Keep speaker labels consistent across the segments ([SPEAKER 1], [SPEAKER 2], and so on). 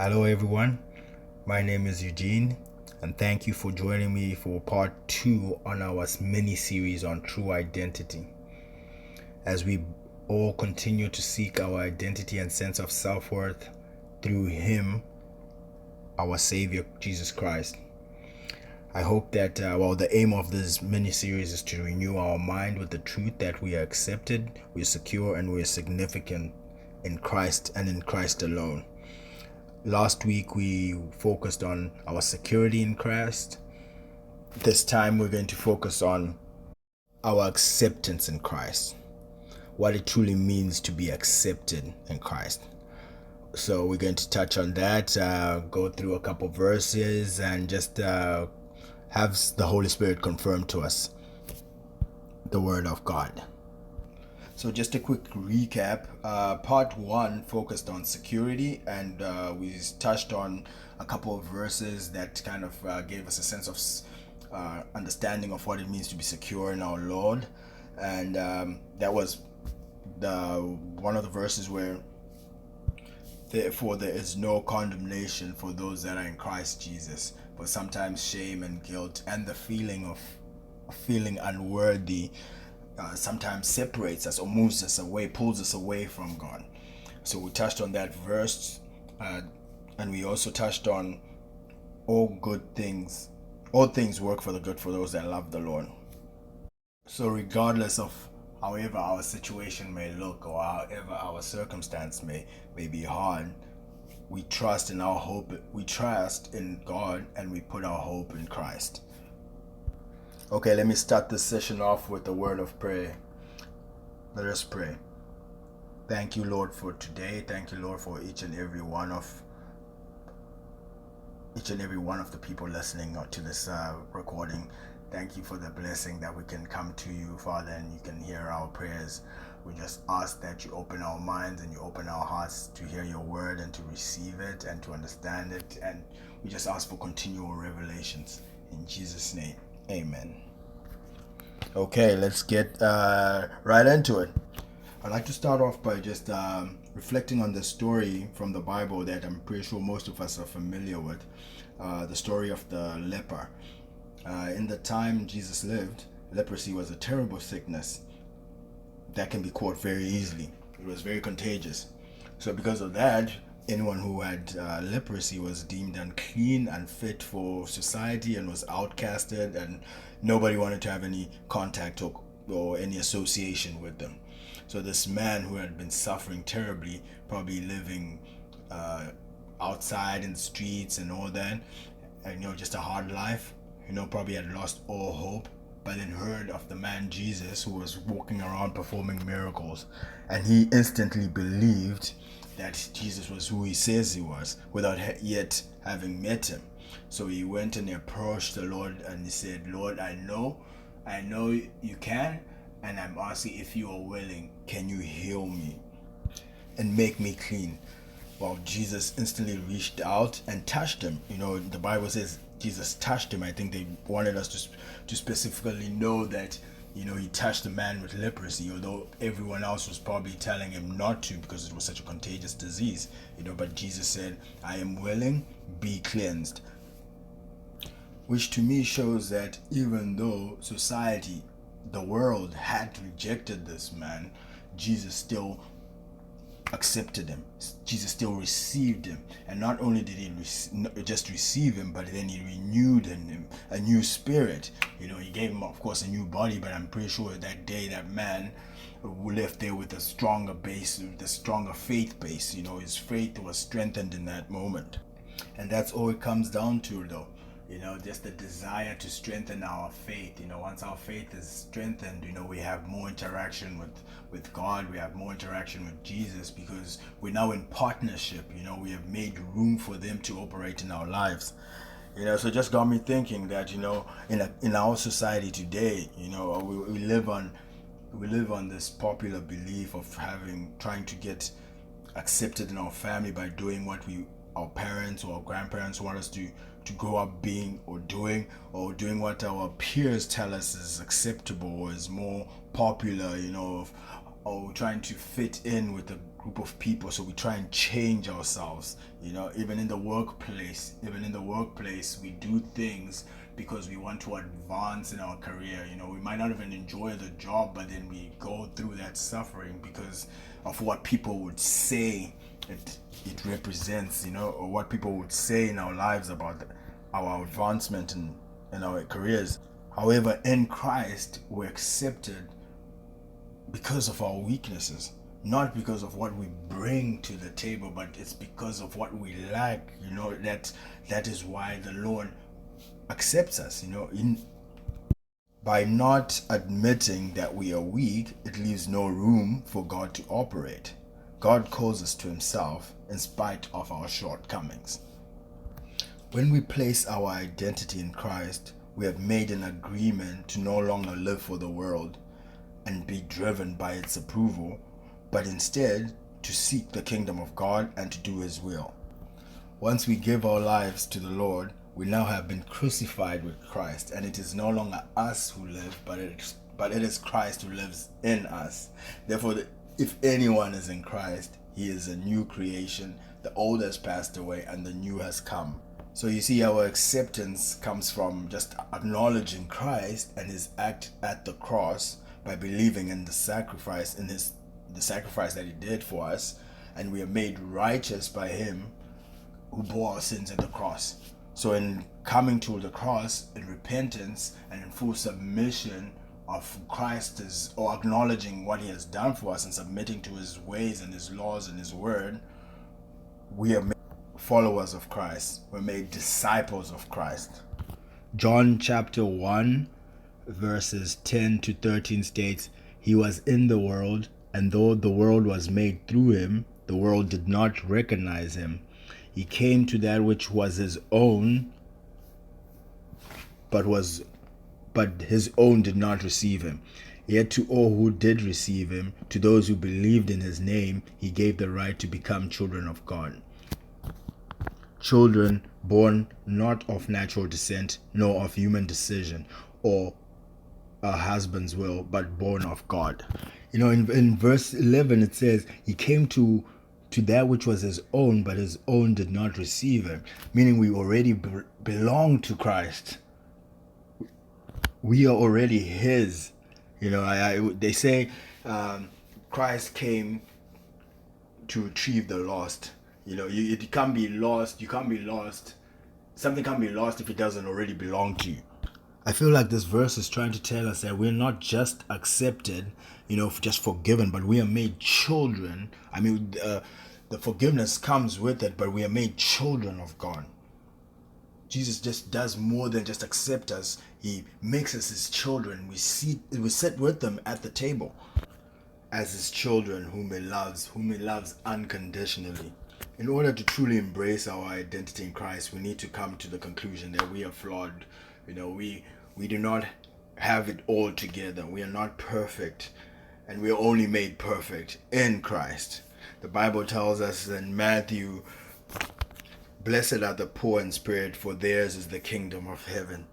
[SPEAKER 1] Hello, everyone. My name is Eugene, and thank you for joining me for part two on our mini series on true identity. As we all continue to seek our identity and sense of self worth through Him, our Savior, Jesus Christ. I hope that, the aim of this mini series is to renew our mind with the truth that we are accepted, we are secure, and we are significant in Christ and in Christ alone. Last week we focused on our security in Christ. This time we're going to focus on our acceptance in Christ, what it truly means to be accepted in Christ. So we're going to touch on that, go through a couple verses, and just have the Holy Spirit confirm to us the Word of God. So just a quick recap. Part one focused on security, and we touched on a couple of verses that kind of gave us a sense of understanding of what it means to be secure in our Lord, and that was one of the verses where therefore there is no condemnation for those that are in Christ Jesus. But sometimes shame and guilt and the feeling of feeling unworthy sometimes separates us or moves us away, pulls us away from God. So we touched on that verse, and we also touched on all things work for the good for those that love the Lord. So regardless of however our situation may look or however our circumstance may be hard, we trust in God, and we put our hope in Christ. Okay, let me start this session off with a word of prayer. Let us pray. Thank you, Lord, for today. Thank you, Lord, for each and every one of the people listening to this recording. Thank you for the blessing that we can come to you, Father, and you can hear our prayers. We just ask that you open our minds and you open our hearts to hear your word and to receive it and to understand it. And we just ask for continual revelations. In Jesus' name. Amen. Okay, let's get right into it. I'd like to start off by just reflecting on the story from the Bible that I'm pretty sure most of us are familiar with, the story of the leper. In the time Jesus lived, leprosy was a terrible sickness that can be caught very easily. It was very contagious. So because of that, anyone who had leprosy was deemed unclean, unfit for society, and was outcasted, and nobody wanted to have any contact or any association with them. So this man who had been suffering terribly, probably living outside in the streets and all that, and just a hard life, probably had lost all hope, but then heard of the man Jesus who was walking around performing miracles, and he instantly believed that Jesus was who he says he was without yet having met him. So he went and he approached the Lord and he said, Lord, I know you can, and I'm asking if you are willing, can you heal me and make me clean? Well, Jesus instantly reached out and touched him. The Bible says Jesus touched him. I think they wanted us to specifically know that he touched the man with leprosy, although everyone else was probably telling him not to because it was such a contagious disease. But Jesus said, I am willing, be cleansed. Which to me shows that even though society, the world, had rejected this man, Jesus still accepted him. Jesus still received him, and not only did he just receive him, but then he renewed in him a new spirit. He gave him, of course, a new body, but I'm pretty sure that day that man left there with a stronger base, with a stronger faith base. His faith was strengthened in that moment, and that's all it comes down to, though. Just the desire to strengthen our faith. Once our faith is strengthened, we have more interaction with God, we have more interaction with Jesus, because we're now in partnership. We have made room for them to operate in our lives. So just got me thinking that, in our society today, we live on this popular belief of trying to get accepted in our family by doing what our parents or our grandparents want us to grow up being or doing what our peers tell us is acceptable or is more popular, or trying to fit in with a group of people, so we try and change ourselves. Even in the workplace, we do things because we want to advance in our career. We might not even enjoy the job, but then we go through that suffering because of what people would say it represents, or what people would say in our lives about our advancement in our careers. However, in Christ, we're accepted because of our weaknesses, not because of what we bring to the table, but it's because of what we lack. That is why the Lord accepts us. By not admitting that we are weak, it leaves no room for God to operate. God calls us to himself in spite of our shortcomings. When we place our identity in Christ, we have made an agreement to no longer live for the world and be driven by its approval, but instead to seek the kingdom of God and to do his will. Once we give our lives to the Lord, we now have been crucified with Christ, and it is no longer us who live, but it is Christ who lives in us. Therefore, if anyone is in Christ, he is a new creation. The old has passed away and the new has come. So you see, our acceptance comes from just acknowledging Christ and his act at the cross, by believing in the sacrifice that he did for us, and we are made righteous by him who bore our sins at the cross. So in coming to the cross in repentance and in full submission of Christ, or acknowledging what he has done for us and submitting to his ways and his laws and his word, we are made followers of Christ. We're made disciples of Christ. John chapter 1 verses 10 to 13 states, "He was in the world, and though the world was made through him, the world did not recognize him. He came to that which was his own, but his own did not receive him. Yet to all who did receive him, to those who believed in his name, he gave the right to become children of God. Children born not of natural descent, nor of human decision, or a husband's will, but born of God." In verse 11 it says, "He came to that which was his own, but his own did not receive him," meaning we already belong to Christ. We are already his. They say Christ came to retrieve the lost. It can't be lost. You can't be lost. Something can't be lost if it doesn't already belong to you. I feel like this verse is trying to tell us that we're not just accepted, just forgiven, but we are made children. The forgiveness comes with it, but we are made children of God. Jesus just does more than just accept us. He makes us his children. We sit with them at the table as his children whom he loves unconditionally. In order to truly embrace our identity in Christ, we need to come to the conclusion that we are flawed. We do not have it all together. We are not perfect, and we are only made perfect in Christ. The Bible tells us in Matthew, "Blessed are the poor in spirit, for theirs is the kingdom of heaven."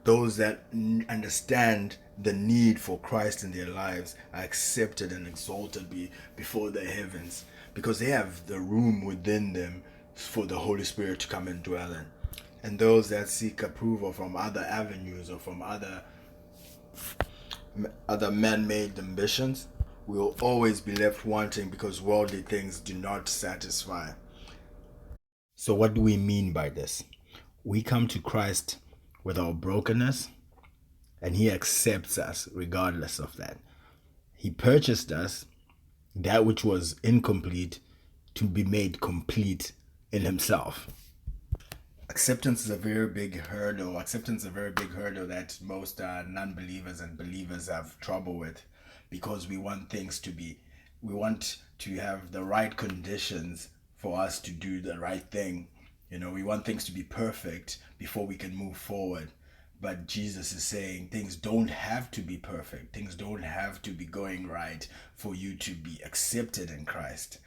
[SPEAKER 1] Those that understand the need for Christ in their lives are accepted and exalted before the heavens, because they have the room within them for the Holy Spirit to come and dwell in. And those that seek approval from other avenues or from other man-made ambitions will always be left wanting, because worldly things do not satisfy. So what do we mean by this? We come to Christ with our brokenness, and he accepts us regardless of that. He purchased us, that which was incomplete, to be made complete in himself. Acceptance is a very big hurdle. That most non-believers and believers have trouble with, because we want to have the right conditions for us to do the right thing. We want things to be perfect before we can move forward. But Jesus is saying things don't have to be perfect. Things don't have to be going right for you to be accepted in Christ.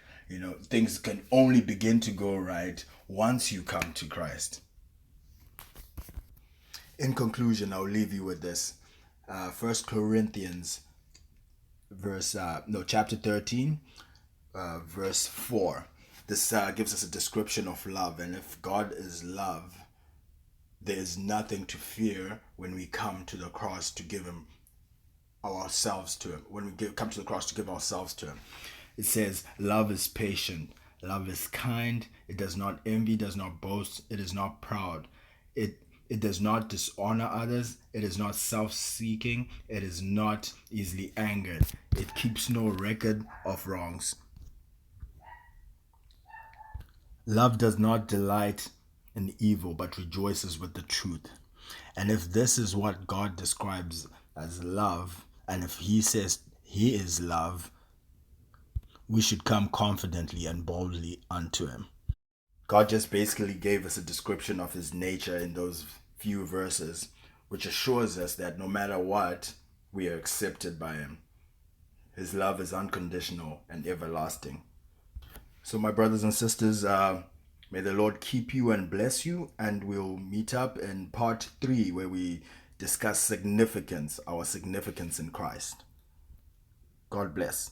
[SPEAKER 1] Things can only begin to go right once you come to Christ. In conclusion, I'll leave you with this. 1 Corinthians chapter 13, verse 4. This gives us a description of love. And if God is love, there is nothing to fear when we come to the cross to give him ourselves to him. When we come to the cross to give ourselves to him. It says, love is patient. Love is kind. It does not envy, does not boast. It is not proud. It does not dishonor others. It is not self-seeking. It is not easily angered. It keeps no record of wrongs. Love does not delight in evil, but rejoices with the truth. And if this is what God describes as love, and if he says he is love, we should come confidently and boldly unto him. God just basically gave us a description of his nature in those few verses, which assures us that no matter what, we are accepted by him. His love is unconditional and everlasting. So my brothers and sisters, may the Lord keep you and bless you, and we'll meet up in part 3 where we discuss our significance in Christ. God bless.